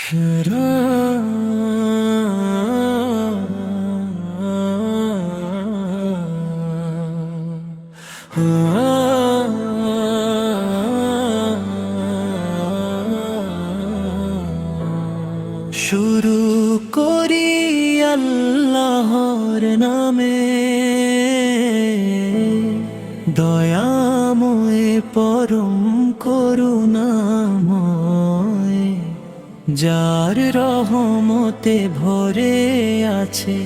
শুরু করি আল্লাহর নামে, দয়াময় পরম করুণাময়, যার রহমতে ভরে আছে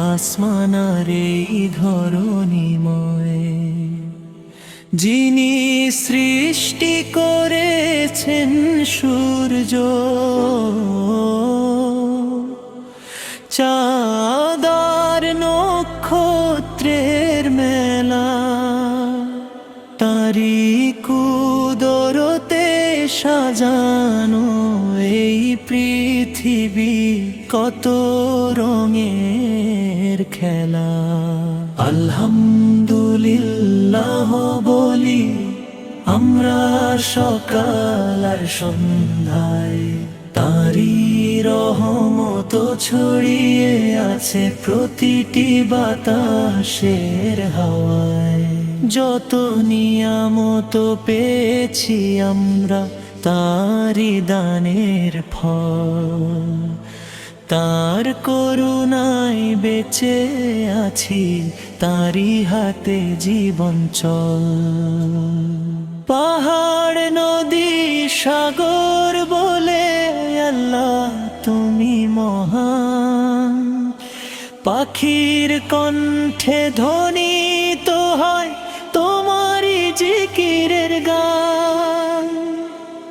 আসমান আর এই ধরণীময়। যিনি সৃষ্টি করেছেন সূর্য, চাঁদ আর নক্ষত্রের মেলা, তারি কুদরতে সাজানো এই পৃথিবী কত রঙের খেলা। আলহামদুলিল্লাহ বলি আমরা সকাল আর সন্ধ্যায়, তারি রহমত ছড়িয়ে আছে প্রতিটি বাতাসের হাওয়ায়। যত নিয়ামত পেয়েছি আমরা তারি দানের ফল, তার করুণায় বেঁচে আছি, তারি হাতে জীবন চল। পাহাড় নদী সাগর বলে আল্লাহ তুমি মহান, পাখির কণ্ঠে ধ্বনিত হয় তোমারই জিকিরের গান।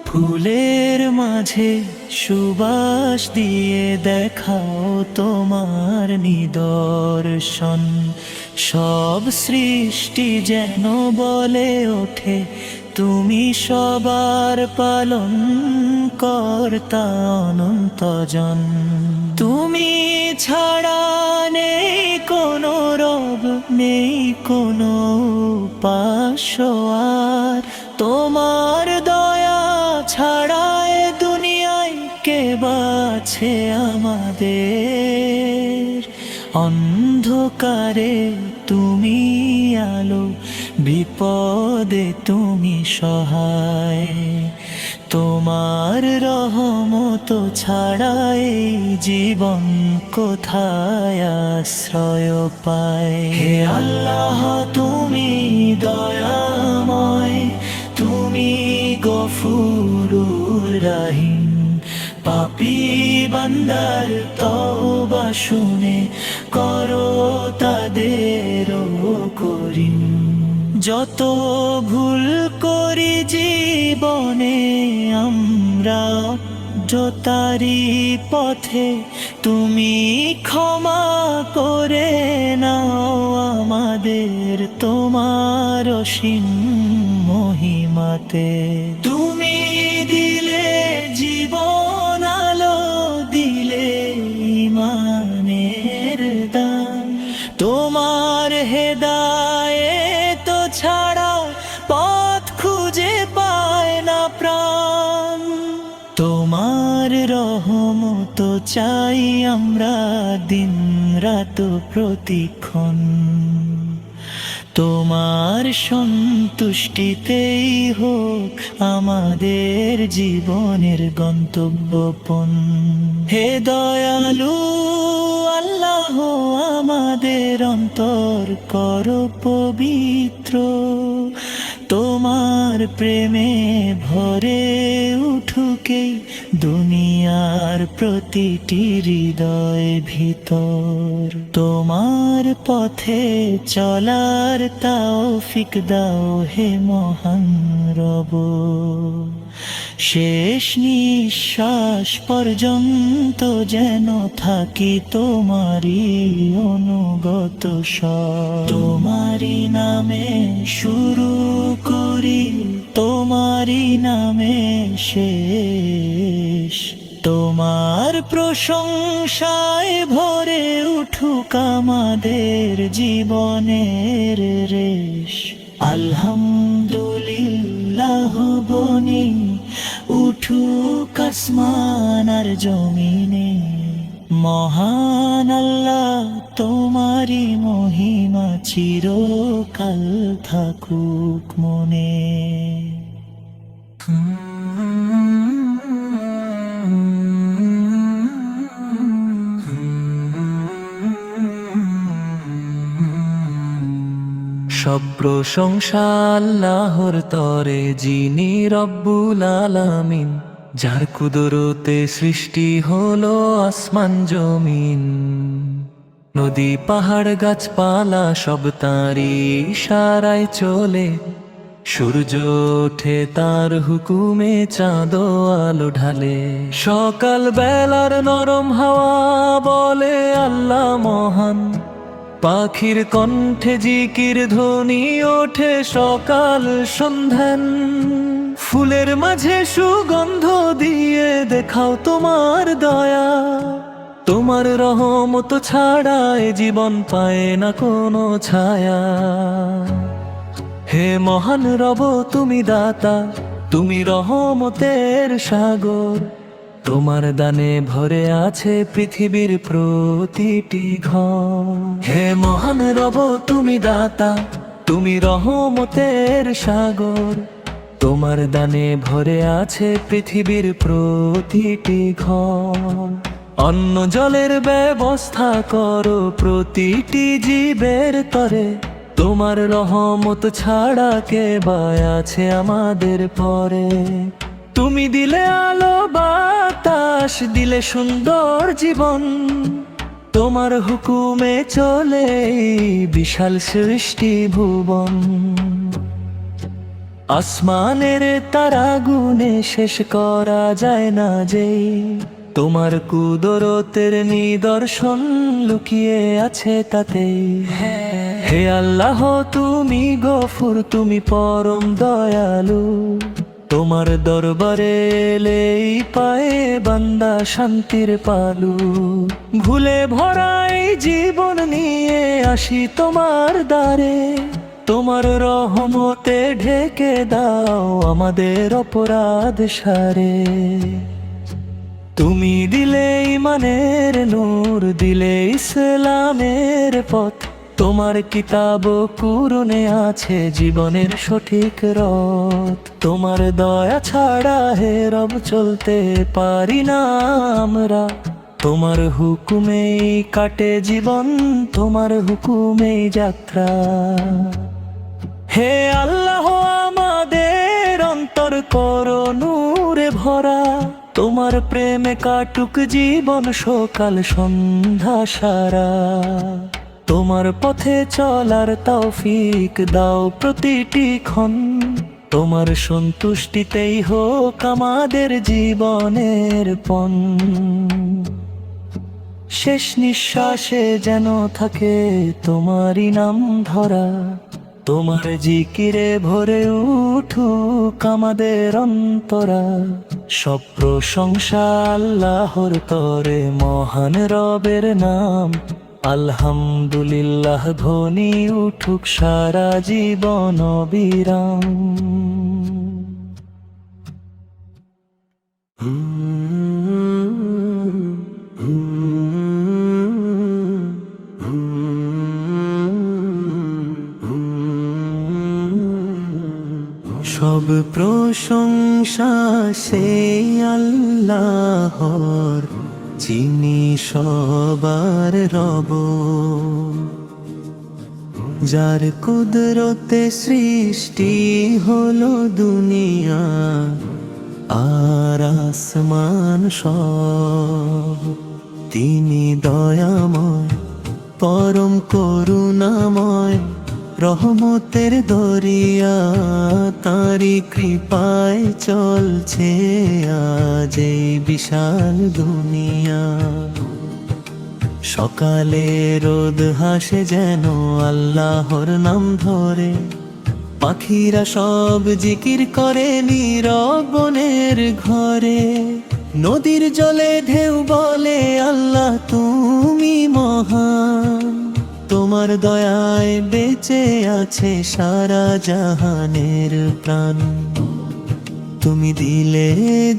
ফুলের মাঝে সুবাস দিয়ে দেখাও তোমার নিদর্শন, সব সৃষ্টি যেন বলে ওঠে তুমি সবার পালন কর্তা অনন্তজন। তুমি ছাড়া নেই কোনো রব, নেই কোনো উপাস্য আর, তোমার দয়া ছাড়া এ দুনিয়ায় কে বাছে আমাদের। অন্ধকারে তুমি আলো, বিপদে তুমি সহায়, তোমার রহমত ছাড়া এই জীবন কোথায় আশ্রয় পায়। হে আল্লাহ তুমি দয়াময়, তুমি গফুরুর রহিম, পাপী বান্দার তওবা শুনে করো তাদেরও করিম। যত ভুল করি জীবনে আমরা যতারি পথে, তুমি ক্ষমা করে নাও আমাদের তোমার অসীম মহিমাতে। তুমি দিলে জীবন আলো, দিলে ঈমানের দান, তোমার হেদায়েত ছাড়া পথ খুঁজে পায় না প্রাণ। তোমার রহমত চাই আমরা দিন রাত প্রতিক্ষণ, তোমার সন্তুষ্টিতেই হোক আমাদের জীবনের গন্তব্যপন। হে দয়ালু আল্লাহ আমাদের অন্তর করো পবিত্র, তোমার প্রেমে ভরে উঠুকে দুনিয়ার প্রতিটি হৃদয় ভিতর। তোমার পথে চলার তৌফিক দাও হে মহান রব, শেষ নিঃশ্বাস পর্যন্ত যেন থাকি তোমারই অনুগত সব। তোমারই নামে শুরু করি, তোমারই নামে শেষ, তোমার প্রশংসায় ভরে উঠুক আমাদের জীবনের রেশ। আলহামদুলিল্লাহ বনি উঠ উঠুক আসমান আর জমিনে, মহান আল্লাহ তোমারি মহিমা চিরকাল থাকুক মনে। সব প্রশংসা আল্লাহর তরে, যিনি রব্বুল আলামিন, যার কুদরতে সৃষ্টি হলো আসমান জমিন। নদী পাহাড় গাছপালা সব তাঁরই ইশারায় চলে, সূর্য ওঠে তার হুকুমে, চাঁদ আলো ঢালে। সকাল বেলার নরম হাওয়া বলে আল্লাহ মহান, পাখির কণ্ঠে জিকির ধ্বনি ওঠে সকাল সন্ধ্যান। ফুলের মাঝে সুগন্ধ দিয়ে দেখাও তোমার দয়া, তোমার রহমত ছাড়া এ জীবন পায় না কোনো ছায়া। হে মহান রব তুমি দাতা, তুমি রহমতের সাগর, তোমার দানে ভরে আছে পৃথিবীর প্রতিটি ঘর। হে মহান রব তুমি দাতা, তুমি রহমতের সাগর, তোমার দানে ভরে আছে পৃথিবীর প্রতিটি ঘর। অন্ন জলের ব্যবস্থা করো প্রতিটি জীবের তরে, তোমার রহমত ছাড়া কে বা আছে আমাদের পরে। তুমি দিলে আলো বাতাস, দিলে সুন্দর জীবন, তোমার হুকুমে চলে বিশাল সৃষ্টি ভুবন। আসমানের তারা গুনে শেষ করা যায় না যেই, তোমার কুদরতের নিদর্শন লুকিয়ে আছে তাতেই। হে আল্লাহ তুমি গফুর, তুমি পরম দয়ালু, তোমার দরবারে এলেই পায়ে বান্দা শান্তির পালু। ভুলে ভরাই জীবন নিয়ে আসি তোমার দ্বারে, তোমার রহমতে ঢেকে দাও আমাদের অপরাধ সারে। তুমি দিলে ইমানের নূর, দিলে ইসলামের পথ, তোমার কিতাব কুরআনে আছে জীবনের সঠিক রথ। তোমার দয়া ছাড়া হে রব চলতে পারি না আমরা, তোমার হুকুমেই কাটে জীবন, তোমার হুকুমেই যাত্রা। হে আল্লাহ আমাদের অন্তর করো নূরে ভরা, তোমার প্রেমে কাটুক জীবন সকাল সন্ধ্যা সারা। তোমার পথে চলার তৌফিক দাও প্রতিটি ক্ষণ, তোমার সন্তুষ্টিতেই হোক আমাদের জীবনের পণ। শেষ নিঃশ্বাসে যেন থাকে তোমারই নাম ধরা, তোমার জিকিরে ভরে উঠুক আমাদের অন্তরা। সব প্রশংসা আল্লাহর তরে, মহান রবের নাম আলহামদুলিল্লাহ ধ্বনি উঠুক সারা জীবন অবিরাম। সব প্রশংসা সেই আল্লাহর, যিনি সবার রব, যার কুদরতে সৃষ্টি হলো দুনিয়া আর আসমান সব। তিনি দয়াময় পরম করুণাময়, রহমতের দরিয়া, তাঁরই কৃপায় চলছে আজ এই বিশাল দুনিয়া। সকালে রোদ হাসে যেন আল্লাহর নাম ধরে, পাখিরা সব জিকির করে নীরব বনের ঘরে। নদীর জলে ঢেউ বলে আল্লাহ তুমি মহান, তোমার দয়ায় বেঁচে আছে সারা জাহানের প্রাণ। তুমি দিলে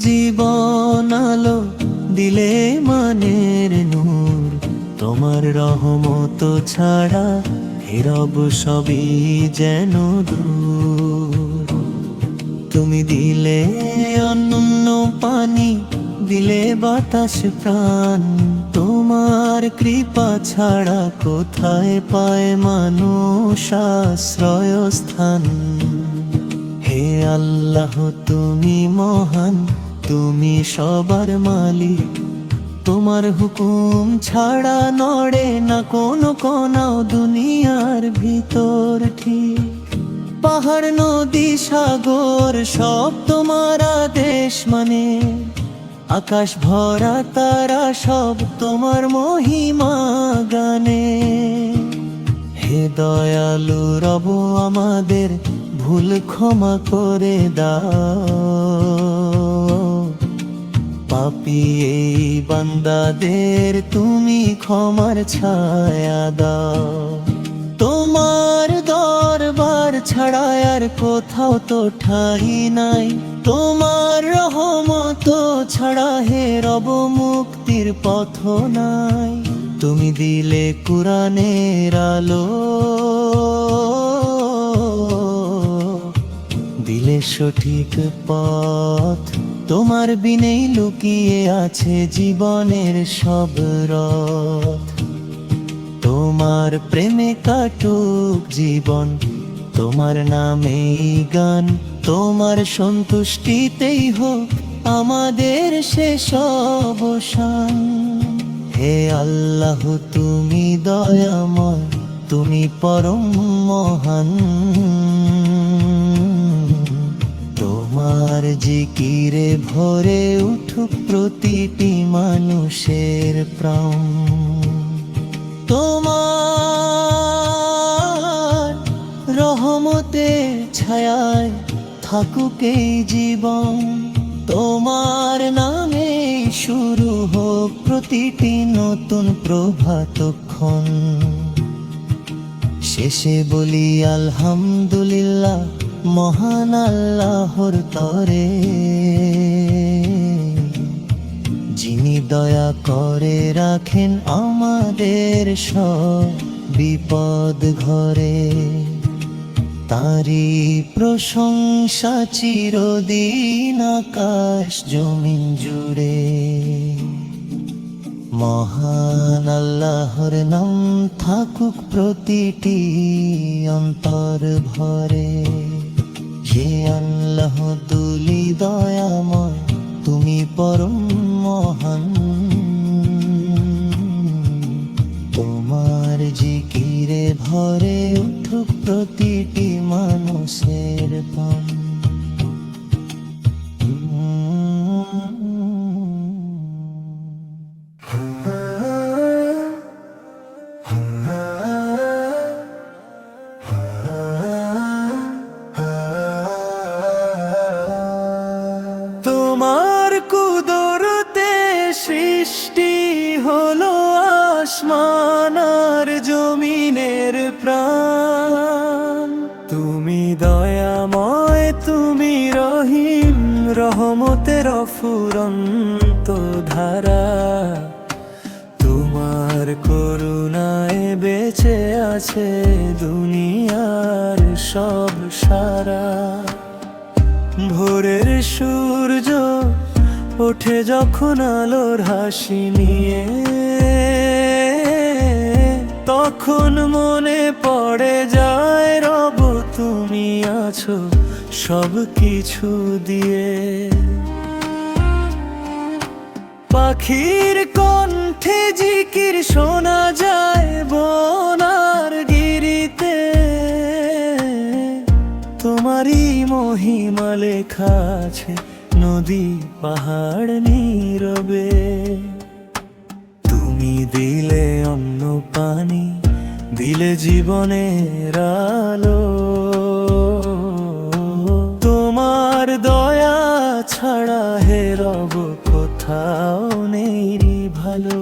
জীবন আলো, দিলে মানের নূর, তোমার রহমত ছাড়া নীরব সবই যেন দূর। তুমি দিলে অন্য পানি, দিলে বাতাস প্রাণ, তোমার কৃপা ছাড়া কোথায় পায় মানুষ আশ্রয়স্থান। হে আল্লাহ তুমি মহান, তুমি সবার মালিক, তোমার হুকুম ছাড়া নড়ে না কোনো কোনাও দুনিয়ার ভিতর ঠিক। পাহাড় নদী সাগর সব তোমার আদেশ মানে, আকাশ ভরা তারা সব তোমার মহিমা গানে। হে দয়ালু রব আমাদের ভুল ক্ষমা করে দাও, পাপী এই বান্দাদের তুমি ক্ষমার ছায়া দাও। তোমার দরবার ছাড়া আর কোথাও তো ঠাই নাই, তোমার রহমত ছাড়া হে রব মুক্তির পথ নাই। তুমি দিলে কুরআনের আলো, দিলে সঠিক পথ, তোমার বিনেই লুকিয়ে আছে জীবনের সব রথ। তোমার প্রেমে কাটুক জীবন, তোমার নামেই গান, তোমার সন্তুষ্টিতেই হোক আমাদের শেষ অবসান। হে আল্লাহ তুমি দয়াময়, তুমি পরম মহান, তোমার জিকিরে ভরে উঠুক প্রতিটি মানুষের প্রাণ। তোমার রহমতের ছায়ায় থাকুক এই জীবন, তোমার নামে শুরু হোক প্রতিটি নতুন প্রভাতক্ষণ। শেষে বলি আলহামদুলিল্লাহ মহান আল্লাহর তরে, যিনি দয়া করে রাখেন আমাদের সব বিপদ ঘরে। তারি প্রশংসা চিরদিন আকাশ জমিন জুড়ে, মহান আল্লাহর নাম থাকুক প্রতিটি অন্তর ভরে। হে আল্লাহ দুলি দয়াময়, তুমি পরম মহান, তোমার জিকিরে ভরে উঠুক প্রতিটি মানুষের প্রাণ। তোমার কুদরতে সৃষ্টি হলো আসমান আর জমিনের প্রাণ। তুমি দয়াময়, তুমি রহিম, রহমতের অফুরন্ত ধারা। তোমার করুণায় বেঁচে আছে দুনিয়ার সব সারা। ভোরের সূর্য ওঠে যখন আলোর হাসি নিয়ে, তখন মনে পড়ে যায় রব তুমি আছো সব কিছু দিয়ে। পাখির কণ্ঠে জিকির শোনা যায় বনার গিরিতে, তোমারই মহিমা লেখা আছে নদী পাহাড় নীরবে। তুমি দিলে অন্ন পানি, দিলে জীবনের আলো, তোমার দয়া ছাড়া হে রব কোথাও নেই ভালো।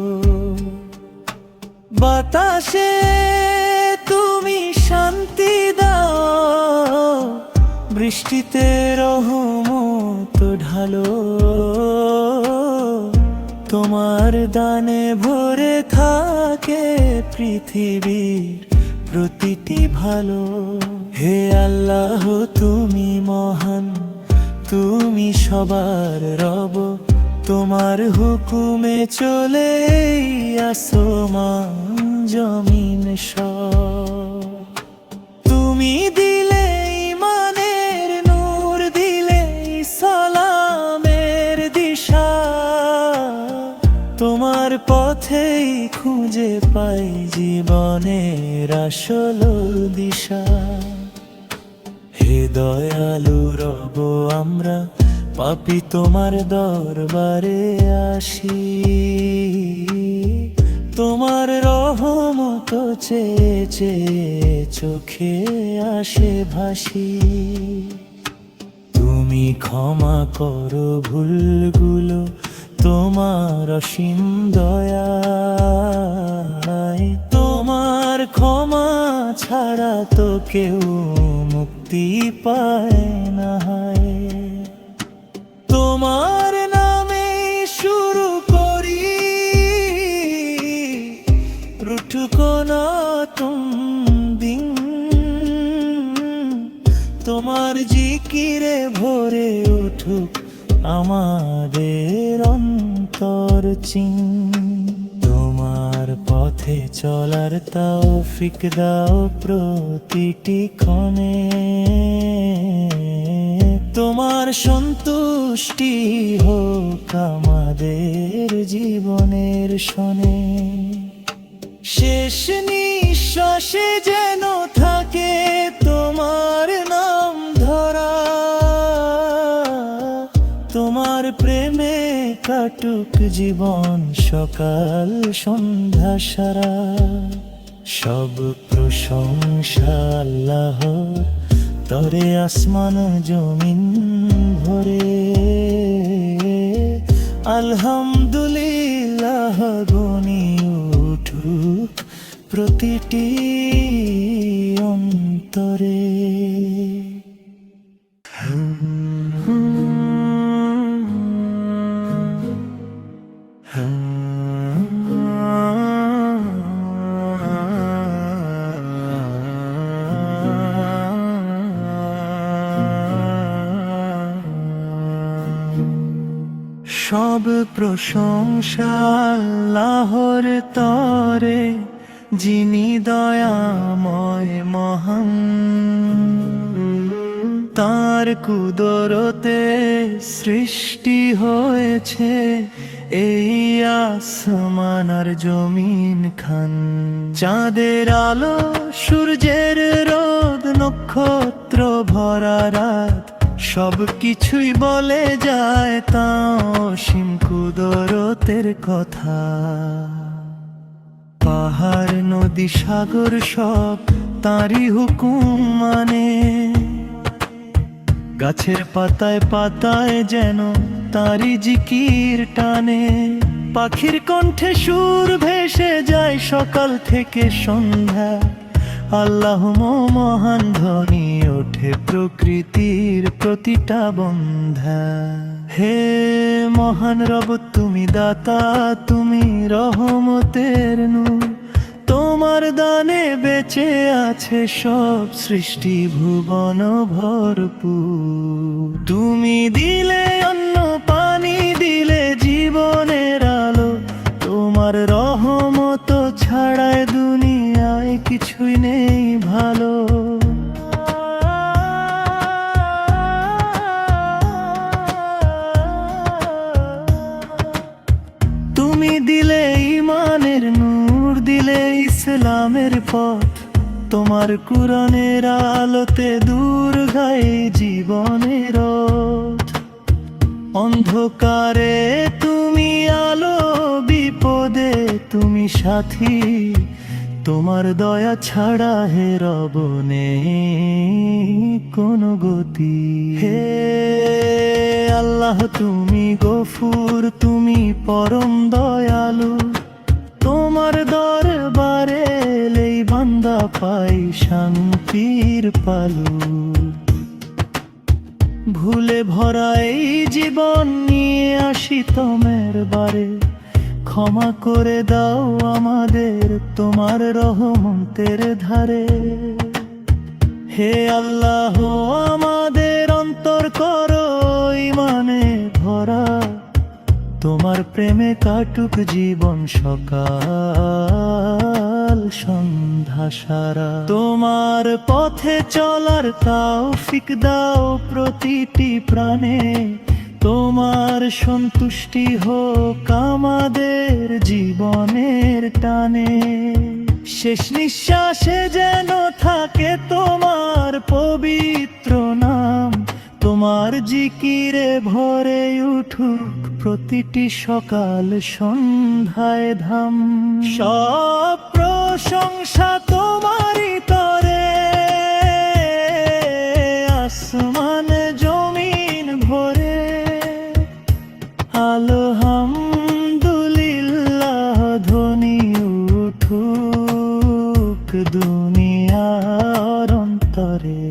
বাতাসে তুমি শান্তি দাও, বৃষ্টি সৃষ্টিতে রহমত ঢালো, তোমার দানে ভরে থাকে পৃথিবীর প্রতিটি ভালো। হে আল্লাহ তুমি মহান, তুমি সবার রব, তোমার হুকুমে চলে আসমান জমিন সব। তুমি দিলে ইমানের নূর, দিলে সালামের দিশা, তোমার পথেই খুঁজে পাই জীবনের আসল দিশা। হে দয়ালু রব আমরা পাপী তোমার দরবারে আসি, তোমার রহমত চেয়ে চেয়ে চোখে আসে ভাসি। তুমি ক্ষমা করো ভুলগুলো, তোমার অসীম দয়ায়, তোমার ক্ষমা ছাড়া তো কেউ মুক্তি পায় না। তোমার নামে শুরু করি রুঠুকো নতুন দিন, তোমার জিকিরে ভরে উঠুক আমাদের অন্তর চিন। তোমার পথে চলার তৌফিক দাও প্রতিটি ক্ষণে, তোমার সন্তুষ্টি হোক আমাদের জীবনের শোনে। শেষ নিঃশ্বাসে যেন থাকে তোমার নাম ধরা, তোমার প্রেমে কাটুক জীবন সকাল সন্ধ্যা সারা। সব প্রশংসা আল্লাহর, তরে আসমান জমিন ভরে, আলহামদুলিল্লাহ গুনি উঠুক প্রতিটি অন্তরে। সব প্রশংসা আল্লাহর তরে, যিনি দয়াময় মহান, তার কুদরতে সৃষ্টি হয়েছে এই আসমান আর জমিন খান। চাঁদের আলো, সূর্যের রোদ, নক্ষত্র ভরা রাত, সব কিছুই বলে যায় তা অসীম কুদরতের কথা। পাহাড় নদী সাগর সব তাঁরই হুকুম মানে, গাছের পাতায় পাতায় যেন তাঁরই জিকির টানে। পাখির কণ্ঠে সুর ভেসে যায় সকাল থেকে সন্ধ্যা, আল্লাহ মহান ধ্বনি ওঠে প্রকৃতির প্রতিটা বন্ধা। হে মহান রব তুমি দাতা, তুমি রহমতের নূর, তোমার দানে বেঁচে আছে সব সৃষ্টি ভুবন ভরপুর। তুমি দিলে অন্ন পানি, দিলে জীবনের আলো, তোমার রহমত ছাড়ায় দুনিয়ায় কিছুই নেই ভালো। তুমি দিলে ইমানের নূর, দিলে ইসলামের পথ, তোমার কুরআনের আলোতে দূর গায়ে জীবনের রথ। অন্ধকারে তুমি আলো, বিপদে তুমি সাথী, তোমার দয়া ছাড়া হে রব নেই কোনো গতি। হে আল্লাহ তুমি গফুর, তুমি পরম দয়ালু, তোমার দরবারে এলেই বান্দা পাই শান্তির পালু। ভুলে ভরা এই জীবন নিয়ে আসি তোমের বারে, ক্ষমা করে দাও আমাদের তোমার রহমতের ধারে। হে আল্লাহ, আমাদের অন্তর করো ইমানে ভরা, তোমার প্রেমে কাটুক জীবন সকাল সন্ধ্যা সারা। তোমার পথে চলার তৌফিক দাও প্রতিটি প্রাণে, তোমার সন্তুষ্টি হোক আমাদের জীবনের টানে। শেষ নিঃশ্বাসে যেন থাকে তোমার পবিত্র নাম, তোমার জিকিরে ভরে উঠুক প্রতিটি সকাল সন্ধ্যায় ধাম। সব প্রশংসা তোমারই তরে, আসমান জমিন ভরে, আলহামদুলিল্লাহ ধ্বনি উঠুক দুনিয়ার অন্তরে।